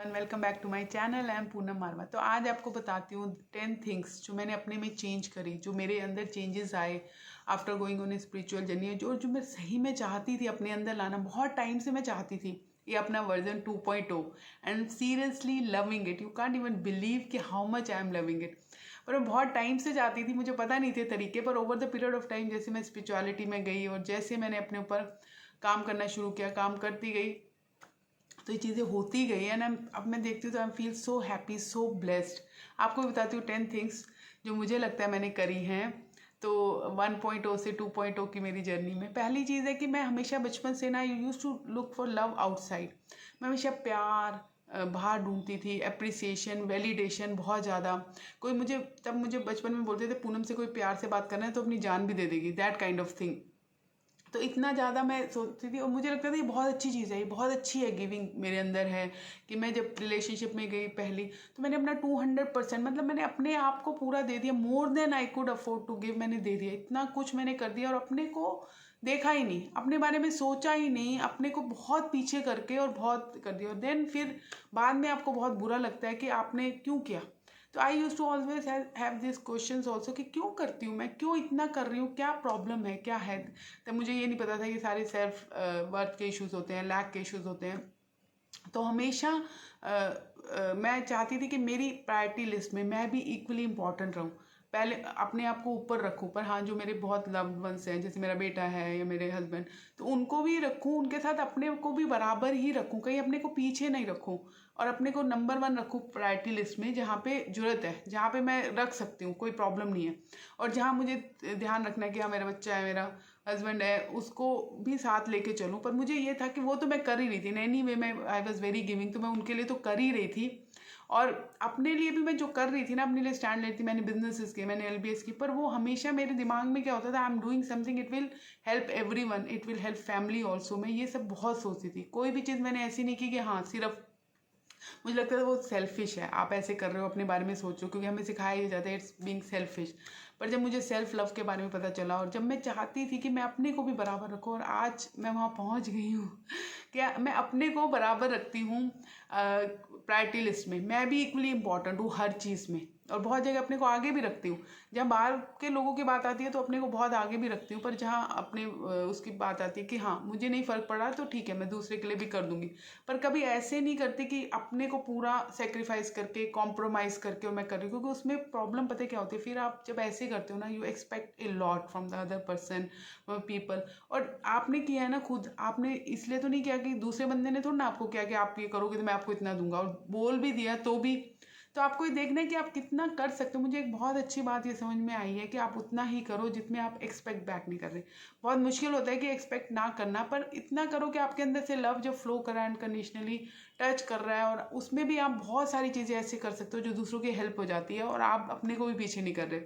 Welcome back to my channel. I am Poonam Marwa. तो आज आपको बताती हूँ 10 थिंग्स जो मैंने अपने में चेंज करी, जो मेरे अंदर चेंजेस आए after going on a spiritual journey, जो मैं सही में चाहती थी अपने अंदर लाना। बहुत टाइम से मैं चाहती थी ये अपना version 2.0 and seriously loving it. You can't even believe कि how much I am loving it. पर मैं बहुत टाइम से चाहती थी, मुझे पता नहीं थे तरीके, पर over the period of time जैसे मैं स्पिरिचुअलिटी में गई और जैसे मैंने अपने ऊपर काम करना शुरू किया, काम करती गई, तो ये चीज़ें होती गई एंड अब मैं देखती हूँ तो I feel so happy, so blessed. आपको भी बताती हूँ 10 थिंग्स जो मुझे लगता है मैंने करी हैं। तो 1.0 से 2.0 की मेरी जर्नी में पहली चीज़ है कि मैं हमेशा बचपन से ना used to look for love outside. मैं हमेशा प्यार बाहर ढूंढती थी, अप्रिसिएशन, वैलिडेशन बहुत ज़्यादा। कोई मुझे बचपन में बोलते थे पूनम से कोई प्यार से बात करना है तो अपनी जान भी दे देगी, दैट काइंड ऑफ थिंग। तो इतना ज़्यादा मैं सोचती थी और मुझे लगता था ये बहुत अच्छी चीज़ है, ये बहुत अच्छी है, गिविंग मेरे अंदर है। कि मैं जब रिलेशनशिप में गई पहली, तो मैंने अपना 200% मतलब मैंने अपने आप को पूरा दे दिया, more than I could afford to give. मैंने दे दिया, इतना कुछ मैंने कर दिया और अपने को देखा ही नहीं, अपने बारे में सोचा ही नहीं, अपने को बहुत पीछे करके और बहुत कर दिया। और देन फिर बाद में आपको बहुत बुरा लगता है कि आपने क्यों किया। तो I use to always have this question also कि क्यों करती हूँ मैं, क्यों इतना कर रही हूँ, क्या प्रॉब्लम है, क्या है। तब मुझे ये नहीं पता था कि सारे सेल्फ वर्थ के इश्यूज होते हैं, लैक के इश्यूज होते हैं। तो हमेशा मैं चाहती थी कि मेरी प्रायोरिटी लिस्ट में मैं भी इक्वली इम्पॉर्टेंट रहूँ। पहले अपने आप को ऊपर रखूँ, पर हाँ जो मेरे बहुत लव्ड वंस हैं, जैसे मेरा बेटा है या मेरे हस्बैंड, तो उनको भी रखूँ, उनके साथ अपने को भी बराबर ही रखूँ, कहीं अपने को पीछे नहीं रखूँ। और अपने को नंबर 1 रखूँ प्रायोरिटी लिस्ट में, जहाँ पे ज़रूरत है, जहाँ पे मैं रख सकती हूँ, कोई प्रॉब्लम नहीं है। और जहाँ मुझे ध्यान रखना है कि हाँ मेरा बच्चा है, मेरा हस्बैंड है, उसको भी साथ लेके चलूँ। पर मुझे ये था कि वो तो मैं कर ही रही थी, एनी वे मैं आई वॉज वेरी गिविंग, तो मैं उनके लिए तो कर ही रही थी। और अपने लिए भी मैं जो कर रही थी ना, अपने लिए स्टैंड लेती थी। मैंने बिजनेसेस किए, मैंने LBS की, पर वो हमेशा मेरे दिमाग में क्या होता था, I am doing something, it will help every one, it will help family also. मैं ये सब बहुत सोचती थी। कोई भी चीज़ मैंने ऐसी नहीं की कि हाँ सिर्फ, मुझे लगता था वो सेल्फिश है, आप ऐसे कर रहे हो, अपने बारे में सोचो, क्योंकि हमें सिखाया ही जाता है इट्स बीइंग सेल्फिश। पर जब मुझे सेल्फ लव के बारे में पता चला और जब मैं चाहती थी कि मैं अपने को भी बराबर रखूँ, और आज मैं वहाँ पहुँच गई हूँ क्या मैं अपने को बराबर रखती हूँ प्रायोरिटी लिस्ट में। मैं भी इक्वली इम्पॉर्टेंट हूँ हर चीज़ में, और बहुत जगह अपने को आगे भी रखती हूँ। जहाँ बाहर के लोगों की बात आती है तो अपने को बहुत आगे भी रखती हूँ, पर जहाँ अपने उसकी बात आती है कि हाँ मुझे नहीं फ़र्क पड़ रहा तो ठीक है, मैं दूसरे के लिए भी कर दूंगी। पर कभी ऐसे नहीं करती कि अपने को पूरा सेक्रीफाइस करके, कॉम्प्रोमाइज़ करके और मैं कर रही हूँ, क्योंकि उसमें प्रॉब्लम पता है क्या होती है। फिर आप जब ऐसे करते हो ना, you expect a lot from the other person, people. और आपने किया है ना खुद, आपने इसलिए तो नहीं किया कि दूसरे बंदे ने थोड़ा ना आपको किया कि आप ये करोगे तो मैं आपको इतना दूंगा, और बोल भी दिया तो भी। तो आपको ये देखना है कि आप कितना कर सकते हो। मुझे एक बहुत अच्छी बात ये समझ में आई है कि आप उतना ही करो जितने आप एक्सपेक्ट बैक नहीं कर रहे। बहुत मुश्किल होता है कि एक्सपेक्ट ना करना, पर इतना करो कि आपके अंदर से लव जो फ्लो कर रहा है, अनकंडीशनली टच कर रहा है, और उसमें भी आप बहुत सारी चीज़ें ऐसे कर सकते हो जो दूसरों की हेल्प हो जाती है, और आप अपने को भी पीछे नहीं कर रहे।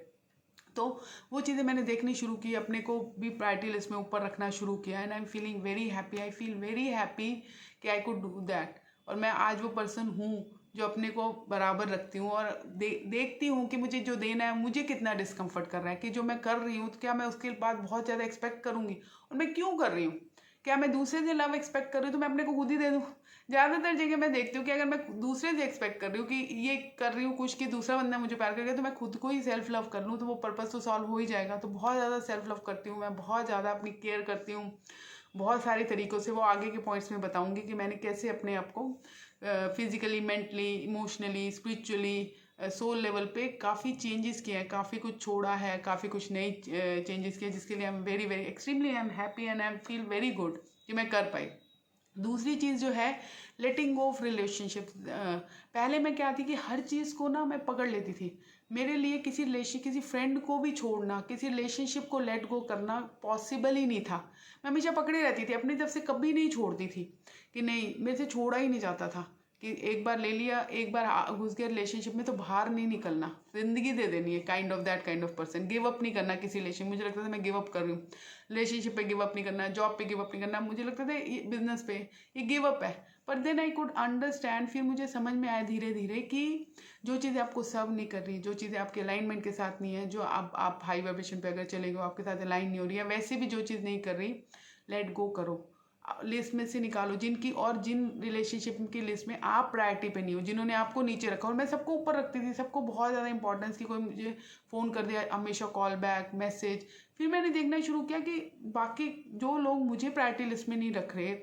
तो वो चीज़ें मैंने देखनी शुरू की, अपने को भी प्रायोरिटी लिस्ट में ऊपर रखना शुरू किया, and I am feeling very happy. I feel very happy कि आई कुड डू दैट। और मैं आज वो पर्सन हूँ जो अपने को बराबर रखती हूँ, और देखती हूँ कि मुझे जो देना है, मुझे कितना डिस्कम्फर्ट कर रहा है, कि जो मैं कर रही हूँ तो क्या मैं उसके बाद बहुत ज़्यादा एक्सपेक्ट करूँगी, और मैं क्यों कर रही हूँ। क्या मैं दूसरे से लव एक्सपेक्ट कर रही हूँ तो मैं अपने को खुद ही दे दूँ। ज़्यादातर जगह मैं देखती हूँ कि अगर मैं दूसरे से एक्सपेक्ट कर रही हूँ कि ये कर रही हूँ कुछ, कि दूसरा बंदा मुझे प्यार करेगा, तो मैं खुद को ही सेल्फ लव कर लूँ तो वो पर्पस तो सॉल्व हो ही जाएगा। तो बहुत ज़्यादा सेल्फ लव करती हूँ मैं, बहुत ज़्यादा अपनी केयर करती हूँ, बहुत सारे तरीक़ों से। वो आगे के पॉइंट्स में बताऊँगी कि मैंने कैसे अपने आप को physically, mentally, emotionally, spiritually, soul level पे काफ़ी चेंजेस किए हैं, काफ़ी कुछ छोड़ा है, काफ़ी कुछ नई चेंजेस किए, जिसके लिए आई am very very extremely I am happy and I am feel very good कि मैं कर पाई। दूसरी चीज़ जो है, लेटिंग गो ऑफ रिलेशनशिप। पहले मैं क्या थी कि हर चीज़ को ना मैं पकड़ लेती थी। मेरे लिए किसी फ्रेंड को भी छोड़ना, किसी रिलेशनशिप को लेट गो करना पॉसिबल ही नहीं था। मैं हमेशा पकड़े रहती थी, अपनी तरफ से कभी नहीं छोड़ती थी, कि नहीं मेरे से छोड़ा ही नहीं जाता था। कि एक बार ले लिया, एक बार घुस गया रिलेशनशिप में तो बाहर नहीं निकलना, जिंदगी दे देनी है, kind of that kind of person. Give up नहीं करना किसी रिलेशन। मुझे लगता था मैं गिव अप कर रही हूँ, रिलेशनशिप पे गिव अप नहीं करना, जॉब पे गिव अप नहीं करना, मुझे लगता था ये बिजनेस पे ये गिव अप है। पर देन आई कुड अंडरस्टैंड, फिर मुझे समझ में आया धीरे धीरे कि जो चीज़ें आपको सर्व नहीं कर रही, जो चीज़ें आपके अलाइनमेंट के साथ नहीं है, जो आप हाई वाइब्रेशन पे अगर चले गए, आपके साथ अलाइन नहीं हो रही है, वैसे भी जो चीज़ नहीं कर रही, लेट गो करो। लिस्ट में से निकालो जिनकी, और जिन रिलेशनशिप की लिस्ट में आप प्रायोरिटी पे नहीं हो, जिन्होंने आपको नीचे रखा। और मैं सबको ऊपर रखती थी, सबको बहुत ज़्यादा इंपॉर्टेंस थी, कोई मुझे फ़ोन कर दिया हमेशा कॉल बैक मैसेज। फिर मैंने देखना शुरू किया कि बाकी जो लोग मुझे प्रायोरिटी लिस्ट में नहीं रख रहे,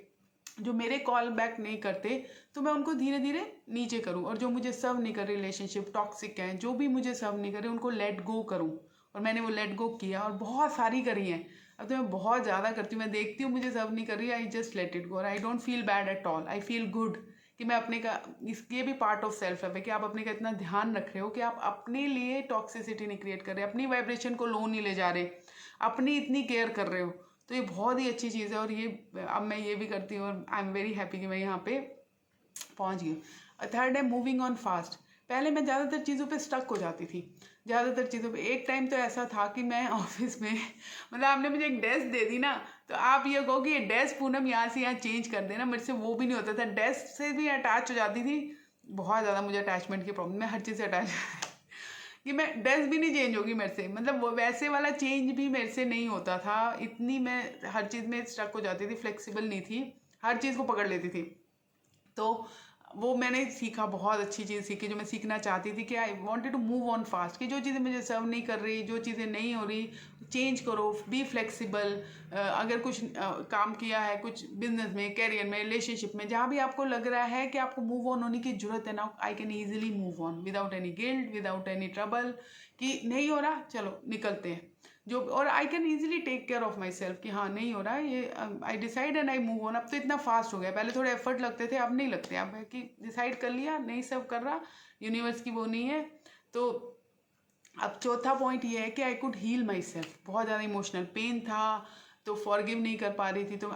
जो मेरे कॉल बैक नहीं करते, तो मैं उनको धीरे धीरे नीचे करूँ, और जो मुझे सर्व नहीं कर, रिलेशनशिप टॉक्सिक हैं, जो भी मुझे सर्व नहीं करे, उनको लेट गो करूँ। और मैंने वो लेट गो किया, और बहुत सारी करी हैं। अब तो मैं बहुत ज़्यादा करती हूँ, मैं देखती हूँ मुझे सर्व नहीं कर रही, I just let it go, और I don't feel bad at all, I feel good कि मैं अपने का, इसके भी पार्ट ऑफ सेल्फ लव है कि आप अपने का इतना ध्यान रख रहे हो कि आप अपने लिए टॉक्सिसिटी नहीं क्रिएट कर रहे, अपनी वाइब्रेशन को लो नहीं ले जा रहे, अपनी इतनी केयर कर रहे हो। तो ये बहुत ही अच्छी चीज़ है, और ये अब मैं ये भी करती हूँ, और आई एम वेरी हैप्पी कि मैं यहाँ पे पहुँच गई। थर्ड है मूविंग ऑन फास्ट। पहले मैं ज़्यादातर चीज़ों पे स्टक हो जाती थी, ज़्यादातर चीज़ों पे। एक टाइम तो ऐसा था कि मैं ऑफिस में मतलब आपने मुझे एक डेस्क दे दी ना, तो आप ये कहो कि ये डेस्क पूनम यहाँ से यहाँ चेंज कर देना, मेरे से वो भी नहीं होता था। डेस्क से भी अटैच हो जाती थी, बहुत ज़्यादा मुझे अटैचमेंट की प्रॉब्लम, मैं हर चीज़ से अटैच कि मैं डेस्क भी नहीं चेंज होगी मेरे से, मतलब वो वैसे वाला चेंज भी मेरे से नहीं होता था। इतनी मैं हर चीज़ में स्टक हो जाती थी, फ्लेक्सिबल नहीं थी, हर चीज़ को पकड़ लेती थी। तो वो मैंने सीखा, बहुत अच्छी चीज़ सीखी जो मैं सीखना चाहती थी, कि I wanted to move on fast, कि जो चीज़ें मुझे सर्व नहीं कर रही, जो चीज़ें नहीं हो रही, चेंज करो, बी फ्लेक्सिबल। अगर कुछ काम किया है, कुछ बिजनेस में, कैरियर में, रिलेशनशिप में, जहाँ भी आपको लग रहा है कि आपको मूव ऑन होने की जरूरत है ना, I can easily move on without any guilt, without any trouble, कि नहीं हो रहा चलो निकलते हैं जो। और I can easily take care of myself कि हाँ नहीं हो रहा है ये, I decide and I move on. अब तो इतना फास्ट हो गया, पहले थोड़े एफर्ट लगते थे, अब नहीं लगते। अब है कि डिसाइड कर लिया, नहीं सर्व कर रहा, यूनिवर्स की वो नहीं है। तो अब चौथा पॉइंट ये है कि I could heal myself. बहुत ज़्यादा इमोशनल पेन था, तो फॉरगिव नहीं कर पा रही थी, तो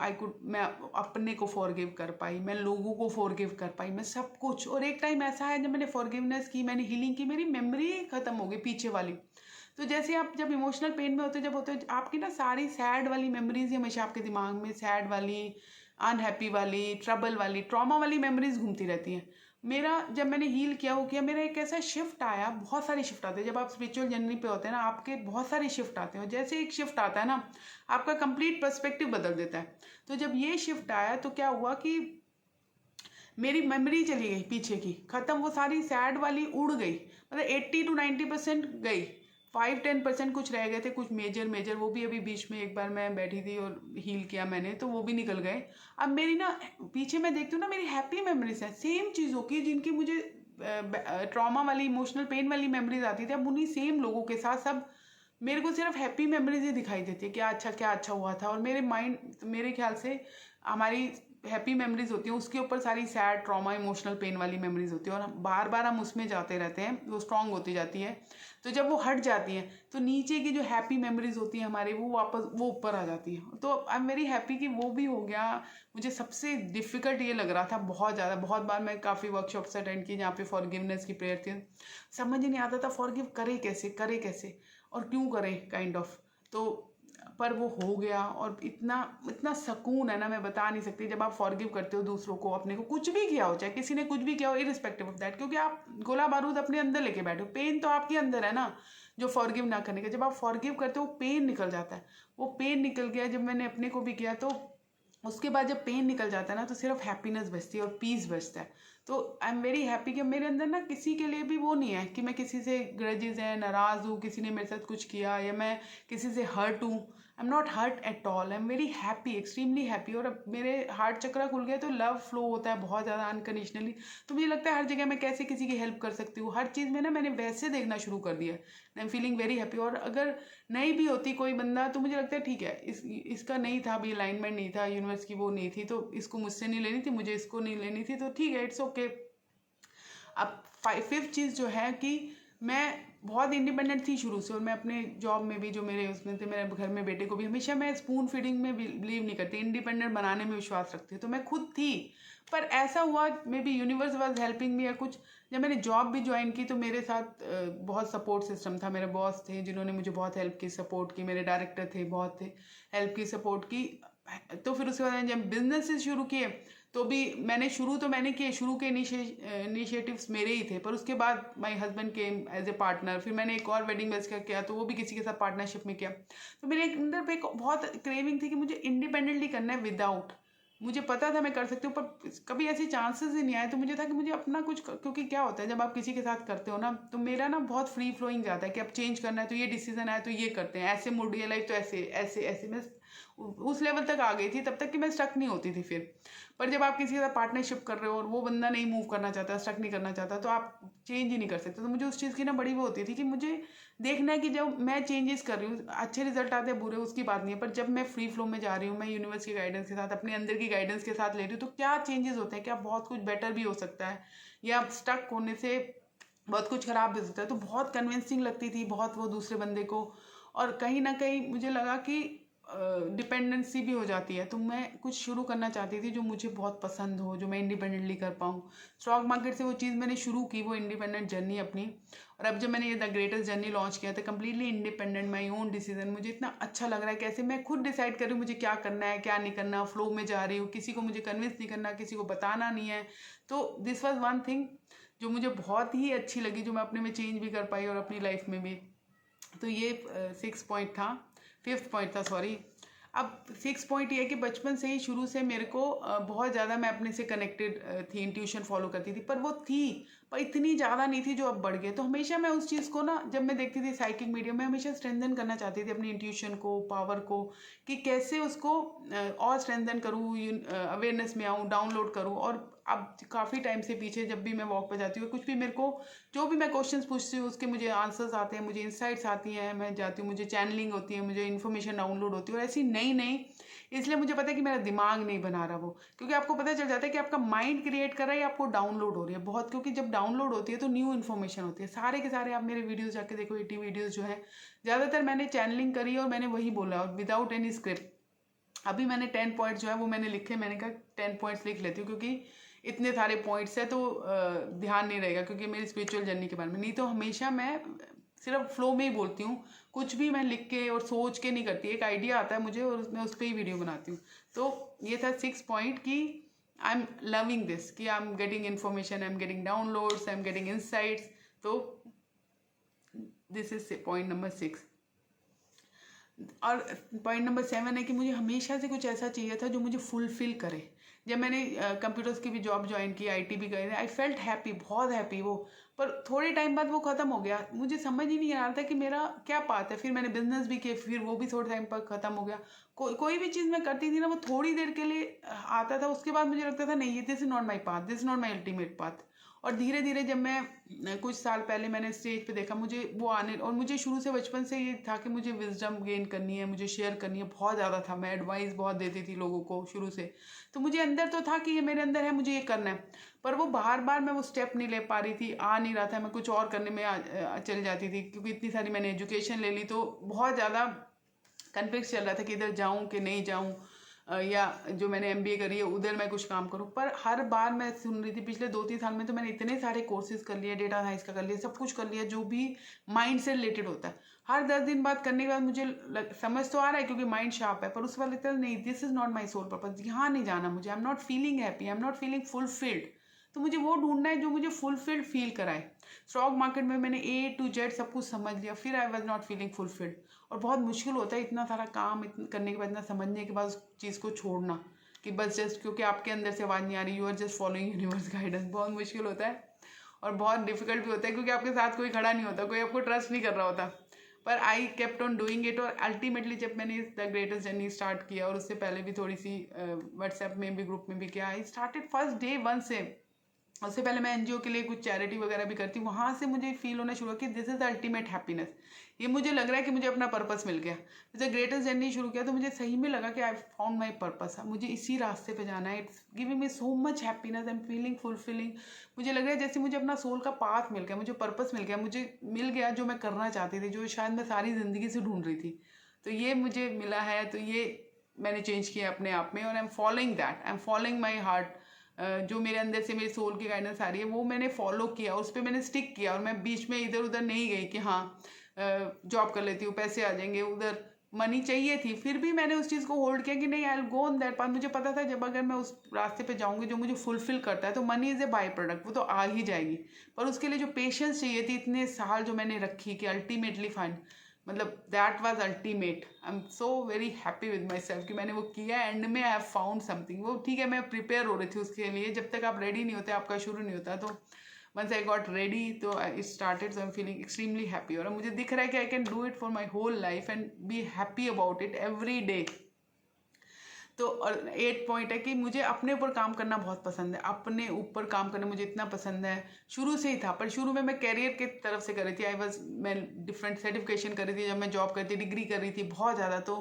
मैं अपने को फॉरगिव कर पाई, मैं लोगों को फॉरगिव कर पाई, मैं सब कुछ। और एक टाइम ऐसा है जब मैंने फॉरगिवनेस की, मैंने हीलिंग की, मेरी मेमोरी खत्म हो गई पीछे वाली। तो जैसे आप जब इमोशनल पेन में होते हो, जब होते हो, आपकी ना सारी सैड वाली मेमोरीज हमेशा आपके दिमाग में, सैड वाली, अनहैप्पी वाली, ट्रबल वाली, ट्रॉमा वाली मेमोरीज घूमती रहती हैं। मेरा जब मैंने हील किया, वो किया, मेरा एक ऐसा शिफ्ट आया, बहुत सारे शिफ्ट आते हैं जब आप स्पिरिचुअल जर्नी पे होते हैं ना, आपके बहुत सारे शिफ्ट आते हैं। जैसे एक शिफ्ट आता है ना, आपका कंप्लीट पर्सपेक्टिव बदल देता है। तो जब ये शिफ्ट आया तो क्या हुआ कि मेरी मेमोरी चली गई पीछे की, खत्म, वो सारी सैड वाली उड़ गई, मतलब 80 to 90% गई, 5-10% कुछ रह गए थे, कुछ मेजर वो भी अभी बीच में एक बार मैं बैठी थी और हील किया मैंने, तो वो भी निकल गए। अब मेरी ना पीछे मैं देखती हूँ ना, मेरी हैप्पी मेमोरीज हैं सेम चीज़ों की, जिनकी मुझे ट्रॉमा वाली, इमोशनल पेन वाली मेमोरीज आती थी, अब उन्हीं सेम लोगों के साथ सब मेरे को सिर्फ हैप्पी मेमोरीज ही दिखाई देती है, क्या अच्छा हुआ था। और मेरे माइंड, मेरे ख्याल से हमारी हैप्पी मेमोरीज होती हैं, उसके ऊपर सारी सैड, ट्रॉमा, इमोशनल पेन वाली मेमोरीज होती है, और बार बार हम उसमें जाते रहते हैं, वो स्ट्रांग होती जाती है। तो जब वो हट जाती हैं, तो नीचे की जो हैप्पी मेमोरीज होती हैं हमारे, वो वापस वो ऊपर आ जाती हैं। तो आई एम वेरी हैप्पी कि वो भी हो गया। मुझे सबसे डिफ़िकल्ट ये लग रहा था बहुत ज़्यादा, बहुत बार मैं काफ़ी वर्कशॉप्स अटेंड की जहाँ पे फॉरगिवनेस की प्रेयर थी, समझ ही नहीं आता था फॉरगिव करे कैसे और क्यों करें, काइंड ऑफ। तो पर वो हो गया, और इतना इतना सुकून है ना, मैं बता नहीं सकती। जब आप फॉरगिव करते हो दूसरों को, अपने को, कुछ भी किया हो, चाहे किसी ने कुछ भी किया हो, इरिस्पेक्टिव ऑफ दैट, क्योंकि आप गोला बारूद अपने अंदर लेके बैठे हो, पेन तो आपके अंदर है ना, जो फॉरगिव ना करने का। जब आप फॉरगिव करते हो, पेन निकल जाता है, वो पेन निकल गया। जब मैंने अपने को भी किया, तो उसके बाद जब पेन निकल जाता है ना, तो सिर्फ हैप्पीनेस बचती है और पीस बचता है। तो आई एम वेरी हैप्पी कि मेरे अंदर ना किसी के लिए भी वो नहीं है कि मैं किसी से ग्रजेज है, नाराज़ हूँ, किसी ने मेरे साथ कुछ किया, या मैं किसी से हर्ट हूँ। I am not hurt at all, I am very happy, extremely happy. और अब मेरे हार्ट चक्रा खुल गया, तो लव फ्लो होता है बहुत ज़्यादा अनकंडीशनली। तो मुझे लगता है हर जगह मैं कैसे किसी की हेल्प कर सकती हूँ, हर चीज़ में ना मैंने वैसे देखना शुरू कर दिया। आई एम फीलिंग वेरी हैप्पी। और अगर नहीं भी होती कोई बंदा, तो मुझे लगता है ठीक है, इसका नहीं था अभी, अलाइनमेंट नहीं था, यूनिवर्स की वो नहीं थी, तो इसको मुझसे नहीं लेनी थी, मुझे इसको नहीं लेनी थी, तो ठीक है, इट्स ओके। अब फिफ्थ चीज़ जो है कि मैं बहुत इंडिपेंडेंट थी शुरू से, और मैं अपने जॉब में भी, जो मेरे उसमें थे, मेरे घर में बेटे को भी, हमेशा मैं स्पून फीडिंग में बिलीव नहीं करती, इंडिपेंडेंट बनाने में विश्वास रखती हूँ। तो मैं खुद थी, पर ऐसा हुआ may be universe was helping me या कुछ। जब मैंने जॉब भी ज्वाइन की, तो मेरे साथ बहुत सपोर्ट सिस्टम था, मेरे बॉस थे जिन्होंने मुझे बहुत हेल्प की, सपोर्ट की, मेरे डायरेक्टर थे, बहुत थे, हेल्प की, सपोर्ट की। तो फिर उसके बाद जब बिजनेस शुरू किए, तो भी मैंने किए, शुरू के इनिशिएटिव्स मेरे ही थे, पर उसके बाद माय हस्बैंड के एज ए पार्टनर। फिर मैंने एक और वेडिंग बेल्स का किया, तो वो भी किसी के साथ पार्टनरशिप में किया। तो मेरे अंदर पे एक बहुत क्रेविंग थी कि मुझे इंडिपेंडेंटली करना है, विदाउट मुझे पता था मैं कर सकती हूँ, पर कभी ऐसे चांसेस ही नहीं आए। तो मुझे था कि मुझे अपना कुछ क्योंकि क्या होता है जब आप किसी के साथ करते हो ना, तो मेरा ना बहुत फ्री फ्लोइंग जाता है कि अब चेंज करना है तो ये डिसीजन आया तो ये करते हैं, ऐसे मुड़ रही है लाइफ तो ऐसे ऐसे ऐसे। मैं उस लेवल तक आ गई थी तब तक कि मैं स्टक नहीं होती थी फिर। पर जब आप किसी के साथ पार्टनरशिप कर रहे हो और वो बंदा नहीं मूव करना चाहता, स्टक नहीं करना चाहता, तो आप चेंज ही नहीं कर सकते। तो मुझे उस चीज़ की ना बड़ी वो होती थी कि मुझे देखना है कि जब मैं चेंजेस कर रही हूँ, अच्छे रिजल्ट आते हैं बुरे उसकी बात नहीं है, पर जब मैं फ्री फ्लो में जा रही हूँ, मैं यूनिवर्स की गाइडेंस के साथ अपने अंदर की गाइडेंस के साथ ले रही हूँ, तो क्या चेंजेस होते हैं, क्या बहुत कुछ बेटर भी हो सकता है, या स्टक होने से बहुत कुछ खराब भी हो सकता है। तो बहुत कन्विंसिंग लगती थी बहुत वो दूसरे बंदे को, और कहीं ना कहीं मुझे लगा कि डिपेंडेंसी भी हो जाती है। तो मैं कुछ शुरू करना चाहती थी जो मुझे बहुत पसंद हो, जो मैं इंडिपेंडेंटली कर पाऊँ। स्टॉक मार्केट से वो चीज़ मैंने शुरू की, वो इंडिपेंडेंट जर्नी अपनी। और अब जब मैंने ये द ग्रेटेस्ट जर्नी लॉन्च किया था, completely independent, my own decision, मुझे इतना अच्छा लग रहा है कैसे मैं खुद डिसाइड कर रही हूँ मुझे क्या करना है क्या नहीं करना, फ्लो में जा रही हूँ, किसी को मुझे कन्विंस नहीं करना, किसी को बताना नहीं है। तो दिस वॉज वन थिंग जो मुझे बहुत ही अच्छी लगी, जो मैं अपने में चेंज भी कर पाई और अपनी लाइफ में भी। तो ये 6 पॉइंट था, 5th पॉइंट था, सॉरी। अब 6 पॉइंट ये है कि बचपन से ही शुरू से मेरे को बहुत ज़्यादा मैं अपने से कनेक्टेड थी, इंट्यूशन फॉलो करती थी, पर वो थी पर इतनी ज़्यादा नहीं थी जो अब बढ़ गए। तो हमेशा मैं उस चीज़ को ना, जब मैं देखती थी साइकिक मीडियम में, हमेशा स्ट्रेंथन करना चाहती थी अपनी इंट्यूशन को, पावर को, कि कैसे उसको और स्ट्रेंथन करूँ, अवेयरनेस में आऊँ, डाउनलोड करूँ। और अब काफ़ी टाइम से पीछे जब भी मैं वॉक पे जाती हूँ, कुछ भी मेरे को, जो भी मैं क्वेश्चंस पूछती हूँ उसके मुझे आंसर्स आते हैं, मुझे इंसाइट्स आती हैं, मैं जाती हूँ, मुझे चैनलिंग होती है, मुझे इन्फॉर्मेशन डाउनलोड होती है, और ऐसी नई नई। इसलिए मुझे पता है कि मेरा दिमाग नहीं बना रहा वो, क्योंकि आपको पता चल जाता है कि आपका माइंड क्रिएट कर रहा है या आपको डाउनलोड हो रही है बहुत। क्योंकि जब डाउनलोड होती है तो न्यू इन्फॉर्मेशन होती है, सारे के सारे। आप मेरे वीडियोस जाके देखो, 80 वीडियोस जो है ज़्यादातर मैंने चैनलिंग करी और मैंने वही बोला विदाउट एनी स्क्रिप्ट। अभी मैंने 10 पॉइंट्स जो है वो मैंने लिखे, मैंने कहा 10 पॉइंट्स लिख लेती हूँ, क्योंकि इतने सारे पॉइंट्स है तो ध्यान नहीं रहेगा, क्योंकि मेरी स्पिरिचुअल जर्नी के बारे में। नहीं तो हमेशा मैं सिर्फ फ्लो में ही बोलती हूँ, कुछ भी मैं लिख के और सोच के नहीं करती। एक आइडिया आता है मुझे और मैं उस पर ही वीडियो बनाती हूँ। तो ये था 6 पॉइंट कि आई एम लविंग दिस, कि I am getting information, I am getting downloads, I am getting insights. तो दिस इज पॉइंट नंबर 6। और पॉइंट नंबर 7 है कि मुझे हमेशा से कुछ ऐसा चाहिए था जो मुझे फुलफिल करे। जब मैंने कंप्यूटर्स की भी जॉब ज्वाइन की, आईटी भी गए, आई फेल्ट हैप्पी, बहुत हैप्पी वो। पर थोड़े टाइम बाद वो ख़त्म हो गया, मुझे समझ ही नहीं आ रहा था कि मेरा क्या पाथ है। फिर मैंने बिजनेस भी किया, फिर वो भी थोड़े टाइम पर ख़त्म हो गया। कोई भी चीज़ मैं करती थी ना, वो थोड़ी देर के लिए आता था, उसके बाद मुझे लगता था नहीं, ये this is not my path, this is not my ultimate path. और धीरे धीरे जब मैं कुछ साल पहले मैंने स्टेज पे देखा, मुझे वो आने, और मुझे शुरू से बचपन से ये था कि मुझे विजडम गेन करनी है, मुझे शेयर करनी है, बहुत ज़्यादा था। मैं एडवाइस बहुत देती थी लोगों को शुरू से। तो मुझे अंदर तो था कि ये मेरे अंदर है, मुझे ये करना है, पर वो बार बार मैं वो स्टेप नहीं ले पा रही थी, आ नहीं रहा था। मैं कुछ और करने में चल जाती थी, क्योंकि इतनी सारी मैंने एजुकेशन ले ली, तो बहुत ज़्यादा कन्फ्लिक्ट चल रहा था कि इधर जाऊँ कि नहीं जाऊँ, या जो मैंने एमबीए करी है उधर मैं कुछ काम करूँ। पर हर बार मैं सुन रही थी, पिछले 2-3 साल में तो मैंने इतने सारे कोर्सेज कर लिए, डेटा साइंस का कर लिया, सब कुछ कर लिया जो भी माइंड से रिलेटेड होता है। हर 10 दिन बाद करने के बाद मुझे समझ तो आ रहा है क्योंकि माइंड शार्प है, पर उस वाले लगता है नहीं, this is not my soul purpose, यहाँ नहीं जाना मुझे, I am not feeling happy, I am not feeling fulfilled. तो मुझे वो ढूंढना है जो मुझे फुलफिल्ड फील कराए। स्टॉक मार्केट में मैंने A to Z सब कुछ समझ लिया, फिर I was not feeling fulfilled. और बहुत मुश्किल होता है इतना सारा काम करने के बाद, इतना समझने के बाद उस चीज़ को छोड़ना, कि बस जस्ट क्योंकि आपके अंदर से आवाज़ नहीं आ रही, you are just following universe guidance. बहुत मुश्किल होता है और बहुत डिफिकल्ट भी होता है, क्योंकि आपके साथ कोई खड़ा नहीं होता, कोई आपको ट्रस्ट नहीं कर रहा होता। पर I kept on doing it. और अल्टीमेटली जब मैंने द ग्रेटेस्ट जर्नी स्टार्ट किया, और उससे पहले भी थोड़ी सी व्हाट्सएप में भी, ग्रुप में भी किया, आई स्टार्टेड फर्स्ट डे 1 से। उससे पहले मैं एनजीओ के लिए कुछ चैरिटी वगैरह भी करती हूँ, वहाँ से मुझे फील होना शुरू हुआ कि this is the ultimate happiness. ये मुझे लग रहा है कि मुझे अपना पर्पस मिल गया। जैसे ग्रेटेस्ट जर्नी शुरू किया तो मुझे सही में लगा कि आई फाउंड माई पर्पस, मुझे इसी रास्ते पे जाना है। It's giving me so much happiness, I am feeling fulfilling. मुझे लग रहा है जैसे मुझे अपना सोल का पाथ मिल गया, मुझे पर्पस मिल गया, मुझे मिल गया जो मैं करना चाहती थी, जो शायद मैं सारी ज़िंदगी से ढूंढ रही थी। तो ये मुझे मिला है, तो ये मैंने चेंज किया अपने आप में, और I am following that, I am following my heart. जो मेरे अंदर से मेरी सोल की गाइडेंस आ रही है वो मैंने फॉलो किया, उस पर मैंने स्टिक किया। और मैं बीच में इधर उधर नहीं गई कि हाँ जॉब कर लेती हूँ, पैसे आ जाएंगे, उधर मनी चाहिए थी, फिर भी मैंने उस चीज़ को होल्ड किया कि नहीं, I will go on that path. मुझे पता था जब अगर मैं उस रास्ते पे जाऊँगी जो मुझे फुलफिल करता है, तो money is a by product, वो तो आ ही जाएगी। पर उसके लिए जो पेशेंस चाहिए थी, इतने साल जो मैंने रखी कि अल्टीमेटली फाइन, मतलब that was ultimate. I am so very happy with my self कि मैंने वो किया, एंड में आई हैव फाउंड समथिंग। वो ठीक है, मैं प्रिपेयर हो रही थी उसके लिए, जब तक आप रेडी नहीं होते आपका शुरू नहीं होता। तो वंस आई गॉट रेडी तो it started, so I am feeling extremely happy. और मुझे दिख रहा है कि I can do it for my whole life and be happy about it every day. तो और 8 पॉइंट है कि मुझे अपने ऊपर काम करना बहुत पसंद है। अपने ऊपर काम करना मुझे इतना पसंद है, शुरू से ही था। पर शुरू में मैं कैरियर की तरफ से कर रही थी, मैं डिफरेंट सर्टिफिकेशन कर रही थी, जब मैं जॉब करती डिग्री कर रही थी बहुत ज़्यादा। तो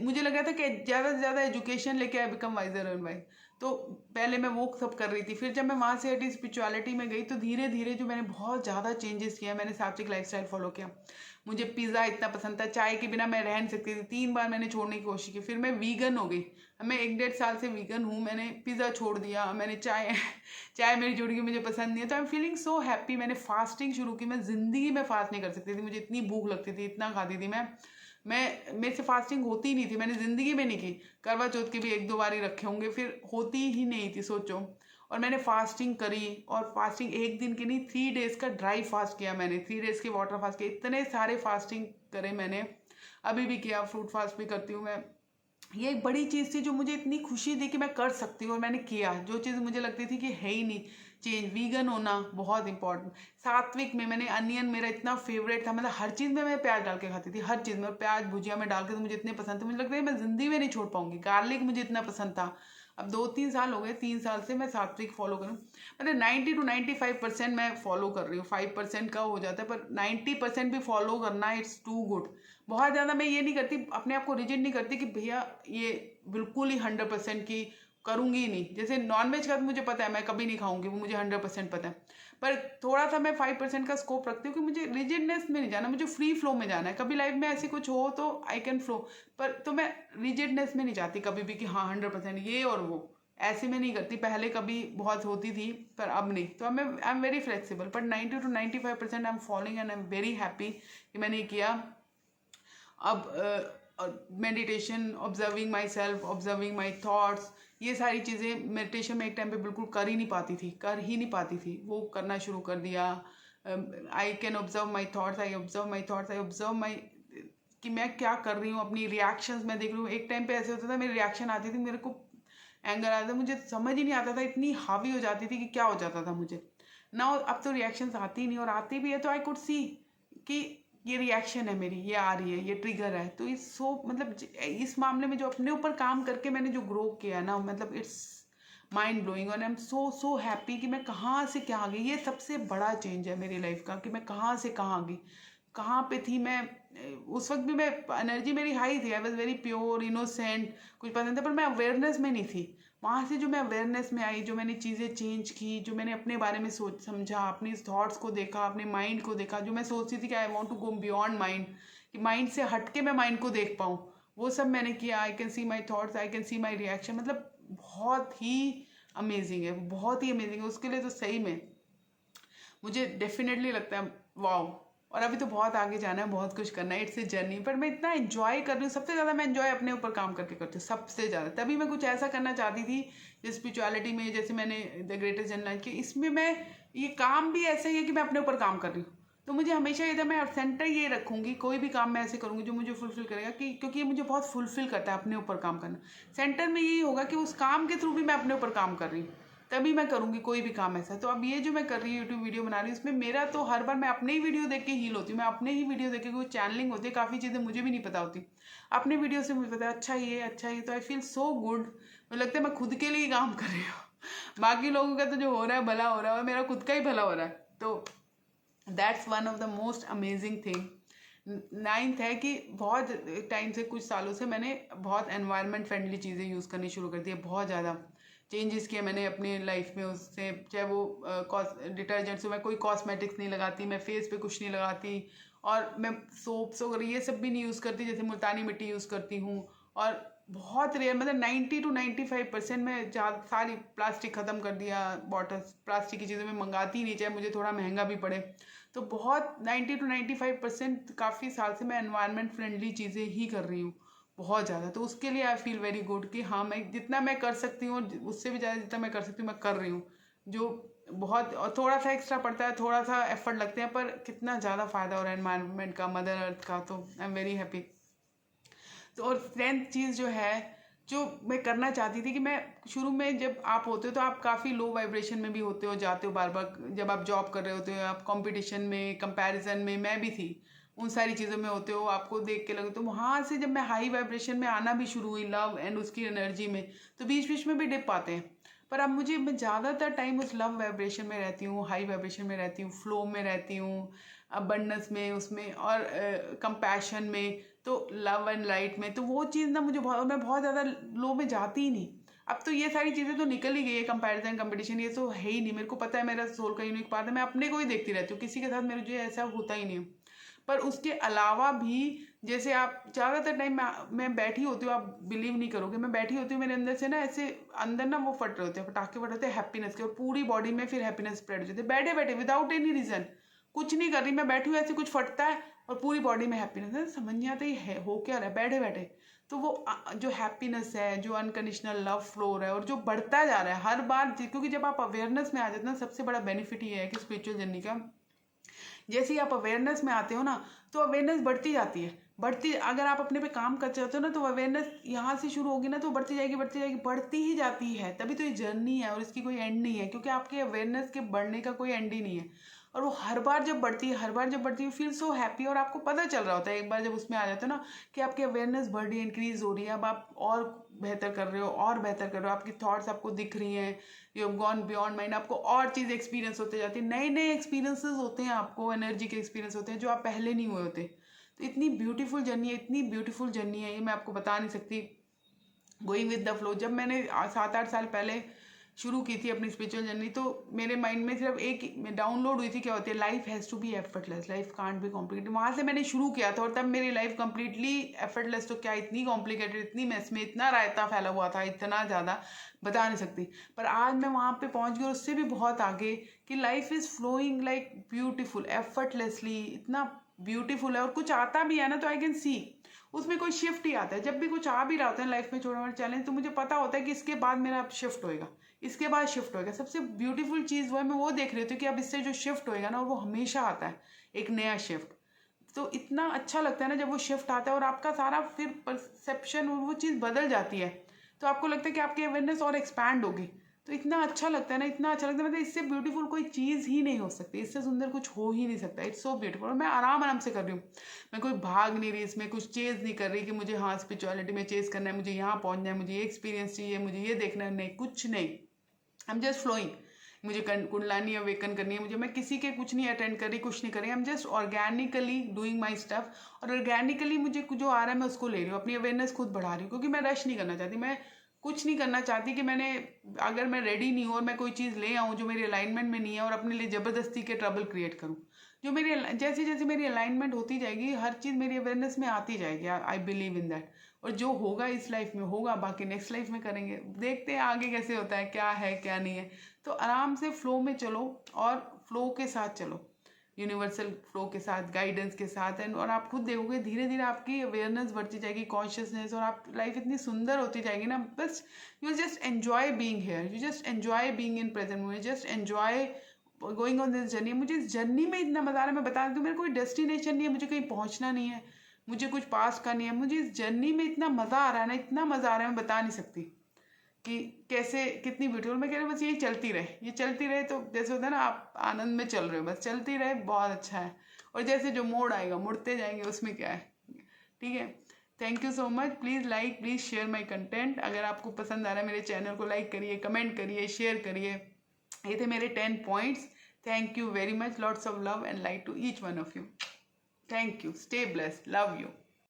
मुझे लग रहा था कि ज़्यादा से ज़्यादा एजुकेशन लेके I become wiser and wise. तो पहले मैं वो सब कर रही थी। फिर जब मैं वहाँ से हटी स्पिरिचुअलिटी में गई तो धीरे धीरे जो मैंने बहुत ज़्यादा चेंजेस किया, मैंने सात्विक लाइफस्टाइल फॉलो किया। मुझे पिज़्ज़ा इतना पसंद था, चाय के बिना मैं रह नहीं सकती थी। 3 बार मैंने छोड़ने की कोशिश की, फिर मैं वीगन हो गई। मैं 1-1.5 साल से वीगन हूँ। मैंने पिज़्ज़ा छोड़ दिया, मैंने चाय चाय मेरी जुड़ गई, मुझे पसंद नहीं है। तो आई एम फीलिंग सो हैप्पी। मैंने फास्टिंग शुरू की। मैं ज़िंदगी में फास्ट नहीं कर सकती थी, मुझे इतनी भूख लगती थी, इतना खाती थी मैं मेरे से फास्टिंग होती ही नहीं थी। मैंने ज़िंदगी में नहीं की। करवा चौथ के भी 1-2 बार ही रखे होंगे, फिर होती ही नहीं थी, सोचो। और मैंने फास्टिंग करी, और फास्टिंग 1 दिन की नहीं, 3 डेज़ का ड्राई फास्ट किया मैंने, 3 डेज़ के वाटर फास्ट किया। इतने सारे फास्टिंग करे मैंने, अभी भी किया, फ्रूट फास्ट भी करती हूँ मैं। ये एक बड़ी चीज़ थी जो मुझे इतनी खुशी दी कि मैं कर सकती हूँ, और मैंने किया। जो चीज़ मुझे लगती थी कि है ही नहीं, चेंज, वीगन होना बहुत इंपॉर्टेंट। सात्विक में मैंने अनियन मेरा इतना फेवरेट था, मतलब हर चीज़ में मैं प्याज डाल के खाती थी, हर चीज़ में प्याज भुजिया में डाल के, तो मुझे इतने पसंद थे, मुझे लगता है मैं ज़िंदगी में नहीं छोड़ पाऊंगी। गार्लिक मुझे इतना पसंद था। अब 2-3 साल हो गए, 3 साल से मैं सात्विक फॉलो करूँ, मतलब 90 to 95% मैं फॉलो कर रही हूँ। 5% का हो जाता है, पर 90% भी फॉलो करना, इट्स टू गुड। बहुत ज़्यादा मैं ये नहीं करती, अपने आप को रिजिड नहीं करती कि भैया ये बिल्कुल ही 100% की करूँगी ही नहीं। जैसे नॉनवेज का तो मुझे पता है मैं कभी नहीं खाऊंगी, वो मुझे 100% पता है। पर थोड़ा सा मैं 5% का स्कोप रखती हूँ कि मुझे रिजिडनेस में नहीं जाना, मुझे फ्री फ्लो में जाना है। कभी लाइफ में ऐसी कुछ हो तो आई कैन फ्लो, पर तो मैं रिजिडनेस में नहीं जाती कभी भी कि हाँ 100% ये और वो, ऐसे में नहीं करती। पहले कभी बहुत होती थी, पर अब नहीं। तो मैं आई am very flexible, but 90 to 95% I am following, and I am very happy कि मैंने ये किया। अब meditation, observing my self, observing my thoughts, ये सारी चीज़ें मेडिटेशन में एक टाइम पे बिल्कुल कर ही नहीं पाती थी, वो करना शुरू कर दिया। I can observe my thoughts, I observe my कि मैं क्या कर रही हूँ, अपनी रिएक्शंस मैं देख रही हूँ। एक टाइम पे ऐसे होता था, मेरी रिएक्शन आती थी, मेरे को एंगर आता था, मुझे समझ ही नहीं आता था, इतनी हावी हो जाती थी कि क्या हो जाता था मुझे ना। अब तो रिएक्शंस आती ही नहीं, और आती भी है तो आई कुड सी कि ये रिएक्शन है मेरी, ये आ रही है, ये ट्रिगर है। तो इस मतलब इस मामले में जो अपने ऊपर काम करके मैंने जो ग्रो किया है ना, मतलब इट्स माइंड ब्लोइंग, और आई एम सो हैप्पी कि मैं कहाँ से क्या आ गई। ये सबसे बड़ा चेंज है मेरी लाइफ का, कि मैं कहाँ से कहाँ आ गई। कहाँ पे थी मैं उस वक्त भी, मैं एनर्जी मेरी हाई थी, I was very pure innocent, कुछ पसंद था, पर मैं अवेयरनेस में नहीं थी। वहाँ से जो मैं अवेयरनेस में आई, जो मैंने चीज़ें चेंज की, जो मैंने अपने बारे में सोच समझा, अपनी थॉट्स को देखा, अपने माइंड को देखा, जो मैं सोचती थी कि I want to go beyond mind, कि माइंड से हट के मैं माइंड को देख पाऊँ, वो सब मैंने किया। I can see my thoughts, I can see my reaction, मतलब बहुत ही अमेजिंग है, बहुत ही अमेजिंग है। उसके लिए तो सही में मुझे डेफिनेटली लगता है वाओ। और अभी तो बहुत आगे जाना है, बहुत कुछ करना है, इट्स ए जर्नी। पर मैं इतना एंजॉय कर रही हूँ, सबसे ज़्यादा मैं एंजॉय अपने ऊपर काम करके करती हूँ, सबसे ज़्यादा। तभी मैं कुछ ऐसा करना चाहती थी जिस स्पिरिचुअलिटी में, जैसे मैंने द ग्रेटेस्ट जनरल की, इसमें मैं ये काम भी ऐसा ही है कि मैं अपने ऊपर काम कर रही हूँ। तो मुझे हमेशा ये था, मैं सेंटर ये रखूँगी, कोई भी काम मैं ऐसे करूँगी जो मुझे फुलफिल करेगा, कि क्योंकि ये मुझे बहुत फुलफिल करता है अपने ऊपर काम करना। सेंटर में यही होगा कि उस काम के थ्रू भी मैं अपने ऊपर काम कर रही हूँ, तभी मैं करूँगी कोई भी काम ऐसा। तो अब ये जो मैं कर रही हूँ, यूट्यूब वीडियो बना रही हूँ, इसमें मेरा तो हर बार मैं अपने ही वीडियो देख के हील होती हूँ। मैं अपने ही वीडियो देख के, कोई चैनलिंग होती है, काफ़ी चीज़ें मुझे भी नहीं पता होती, अपने वीडियो से मुझे पता है अच्छा ये, तो आई फील सो गुड। मुझे लगता है मैं खुद के लिए काम कर रही हूँ, बाकी लोगों का तो जो हो रहा है भला हो रहा है, मेरा खुद का ही भला हो रहा है। तो that's one of the most amazing thing. 9th है कि बहुत टाइम से, कुछ सालों से मैंने बहुत एनवायरनमेंट फ्रेंडली चीज़ें यूज़ करनी शुरू कर दी है। बहुत ज़्यादा चेंजेस किए मैंने अपनी लाइफ में उससे, चाहे वो डिटर्जेंट से, मैं कोई कॉस्मेटिक्स नहीं लगाती, मैं फेस पे कुछ नहीं लगाती, और मैं सोप्स वगैरह ये सब भी नहीं यूज़ करती, जैसे मुल्तानी मिट्टी यूज़ करती हूँ। और बहुत रेयर, मतलब 90 to 95% में सारी प्लास्टिक ख़त्म कर दिया, बॉटल्स प्लास्टिक की चीज़ें मैं मंगाती ही नहीं, चाहे मुझे थोड़ा महंगा भी पड़े। तो बहुत 90 to 95% काफ़ी साल से मैं एनवायरनमेंट फ्रेंडली चीज़ें ही कर रही हूँ, बहुत ज़्यादा। तो उसके लिए आई फील वेरी गुड कि हाँ, मैं जितना मैं कर सकती हूँ, उससे भी ज़्यादा जितना मैं कर सकती हूँ मैं कर रही हूँ। जो बहुत और थोड़ा सा एक्स्ट्रा पड़ता है, थोड़ा सा एफर्ट लगते हैं, पर कितना ज़्यादा फ़ायदा हो रहा है एनवायरनमेंट का, मदर अर्थ का, तो आई एम वेरी हैप्पी। तो और 10th चीज़ जो है, जो मैं करना चाहती थी कि मैं शुरू में, जब आप होते हो तो आप काफ़ी लो वाइब्रेशन में भी होते हो, जाते हो बार बार, जब आप जॉब कर रहे होते हो, आप कंपटीशन में, कंपैरिजन में, मैं भी थी, उन सारी चीज़ों में होते हो, आपको देख के लगे, तो वहाँ से जब मैं हाई वाइब्रेशन में आना भी शुरू हुई, लव एंड उसकी एनर्जी में, तो बीच बीच में भी डिप आते हैं, पर अब मैं ज़्यादातर टाइम उस लव वाइब्रेशन में रहती हूँ, हाई वाइब्रेशन में रहती हूँ, फ्लो में रहती हूँ, अबंडेंस में, उसमें, और कंपैशन में, तो लव एंड लाइट में, तो वो चीज़ ना मुझे बहुत, मैं बहुत ज़्यादा लो में जाती ही नहीं। अब तो ये सारी चीज़ें तो निकल ही गई है, कंपैरिजन, कंपटीशन, ये तो है ही नहीं, मेरे को पता है मेरा सोल का यूनिक पार्ट है, मैं अपने को ही देखती रहती हूँ, किसी के साथ मुझे ऐसा होता ही नहीं है। पर उसके अलावा भी, जैसे आप ज़्यादातर टाइम मैं बैठी होती हूँ, आप बिलीव नहीं करोगे, मैं बैठी होती हूँ, मेरे अंदर से ना ऐसे अंदर ना वो फट रहे होते हैं, पटाखे फट रहे हैं हैप्पीनेस के, और पूरी बॉडी में फिर हैप्पीनेस स्प्रेड हो जाती है, बैठे बैठे, विदाउट एनी रीज़न, कुछ नहीं कर रही, मैं बैठी हूँ, ऐसे कुछ फटता है और पूरी बॉडी में हैप्पीनेस है, समझ नहीं आता ये है हो क्या रहा है बैठे बैठे। तो वो जो हैप्पीनेस है, जो अनकंडीशनल लव फ्लो है, और जो बढ़ता जा रहा है हर बार, क्योंकि जब आप अवेयरनेस में आ जाते हैं ना, सबसे बड़ा बेनिफिट ये है कि स्पिरिचुअल जर्नी का, जैसे ही आप अवेयरनेस में आते हो ना, तो अवेयरनेस बढ़ती जाती है, बढ़ती, अगर आप अपने पे काम कर चाहते हो ना, तो अवेयरनेस यहाँ से शुरू होगी ना, तो बढ़ती जाएगी, बढ़ती जाएगी, बढ़ती ही जाती है, तभी तो ये जर्नी है, और इसकी कोई एंड नहीं है, क्योंकि आपके अवेयरनेस के बढ़ने का कोई एंड ही नहीं है, और वो हर बार जब बढ़ती है, हर बार जब बढ़ती है, फील सो हैप्पी, और आपको पता चल रहा होता है एक बार जब उसमें आ जाते हो ना, कि आपकी अवेयरनेस बढ़ रही है, इंक्रीज हो रही है, अब आप और बेहतर कर रहे हो, और बेहतर कर रहे हो, आपकी थॉट्स आपको दिख रही हैं, you have gone beyond mind, आपको और चीज़ एक्सपीरियंस होते जाती है, नए नए एक्सपीरियंसेस होते हैं, आपको एनर्जी के एक्सपीरियंस होते हैं जो आप पहले नहीं हुए होते। तो इतनी ब्यूटीफुल जर्नी है, इतनी ब्यूटीफुल जर्नी है, ये मैं आपको बता नहीं सकती। गोइंग विद द फ्लो, जब मैंने 7-8 साल पहले शुरू की थी अपनी स्पिरिचुअल जर्नी, तो मेरे माइंड में सिर्फ एक डाउनलोड हुई थी, क्या होती है, life has to be effortless, life can't be complicated, वहाँ से मैंने शुरू किया था, और तब मेरी लाइफ कंप्लीटली एफर्टलेस, तो क्या इतनी कॉम्प्लिकेटेड, इतनी मेस में, इतना रायता फैला हुआ था, इतना ज़्यादा बता नहीं सकती। पर आज मैं वहाँ पे पहुँच गई, और उससे भी बहुत आगे, कि life is flowing like beautiful, effortlessly, इतना ब्यूटीफुल है, और कुछ आता भी है ना, तो आई कैन सी उसमें कोई शिफ्ट ही आता है, जब भी कुछ आ भी रहा होता है लाइफ में, छोटा मोटा चैलेंज, तो मुझे पता होता है कि इसके बाद मेरा शिफ्ट होएगा, इसके बाद शिफ्ट होएगा। सबसे ब्यूटीफुल चीज़ वो है, मैं वो देख रही थी कि अब इससे जो शिफ्ट होएगा ना, वो हमेशा आता है, एक नया शिफ्ट। तो इतना अच्छा लगता है ना जब वो शिफ्ट आता है, और आपका सारा फिर परसेप्शन, वो चीज़ बदल जाती है, तो आपको लगता है कि आपकी अवेयरनेस और एक्सपैंड होगी। तो इतना अच्छा लगता है ना, इतना अच्छा लगता है, मतलब इससे ब्यूटीफुल कोई चीज़ ही नहीं हो सकती, इससे सुंदर कुछ हो ही नहीं सकता। इट्स सो ब्यूटीफुल, और मैं आराम आराम से कर रही हूँ, मैं कोई भाग नहीं रही इसमें, कुछ चेज़ नहीं कर रही कि मुझे हाँ स्पिरिचुअलिटी में चेज़ करना है, मुझे यहाँ पहुँचना है, मुझे ये एक्सपीरियंस चाहिए, मुझे ये देखना है, नहीं, कुछ नहीं, आई एम जस्ट फ्लोइंग। मुझे कुंडलानी अवेकन करनी है, मुझे, मैं किसी के कुछ नहीं अटेंड कर रही, कुछ नहीं कर रही, I am just organically doing my stuff, और ऑर्गेनिकली मुझे जो आ रहा है मैं उसको ले रही हूँ, अपनी अवेयरनेस खुद बढ़ा रही हूँ, क्योंकि मैं रश नहीं करना चाहती, मैं कुछ नहीं करना चाहती कि मैंने, अगर मैं रेडी नहीं हूँ और मैं कोई चीज़ ले आऊँ जो मेरी अलाइनमेंट में नहीं है, और अपने लिए ज़बरदस्ती के ट्रबल क्रिएट करूँ। जो मेरी जैसे जैसे मेरी अलाइनमेंट होती जाएगी, हर चीज़ मेरी अवेयरनेस में आती जाएगी, आई बिलीव इन दैट, और जो होगा इस लाइफ में होगा, बाकी नेक्स्ट लाइफ में करेंगे, देखते हैं आगे कैसे होता है, क्या है क्या नहीं है। तो आराम से फ्लो में चलो, और फ्लो के साथ चलो, यूनिवर्सल फ्लो के साथ, गाइडेंस के साथ, एंड और आप खुद देखोगे धीरे धीरे आपकी अवेयरनेस बढ़ती जाएगी, कॉन्शियसनेस, और आप लाइफ इतनी सुंदर होती जाएगी ना, बस you just enjoy being here, you just enjoy being in present moment, just enjoy going on this journey. मुझे इस जर्नी में इतना मजा आ रहा है, मैं बता दूँ, मेरा कोई डेस्टिनेशन नहीं है, मुझे कहीं पहुँचना नहीं है, मुझे कुछ पास का नहीं है, मुझे इस जर्नी में इतना मज़ा आ रहा है ना, इतना मज़ा आ रहा है, मैं बता नहीं सकती कि कैसे, कितनी ब्यूटीफुल। मैं कह रही हूँ बस यही चलती रहे, ये चलती रहे, तो जैसे होता है ना, आप आनंद में चल रहे हो, बस चलती रहे, बहुत अच्छा है, और जैसे जो मोड़ आएगा मुड़ते जाएंगे, उसमें क्या है, ठीक है। Thank you so much, please like, please share my content, अगर आपको पसंद आ रहा है मेरे चैनल को लाइक करिए, कमेंट करिए, शेयर करिए। ये थे मेरे 10 points. Thank you very much, lots of love and light to each one of you. Thank you, stay blessed, love you.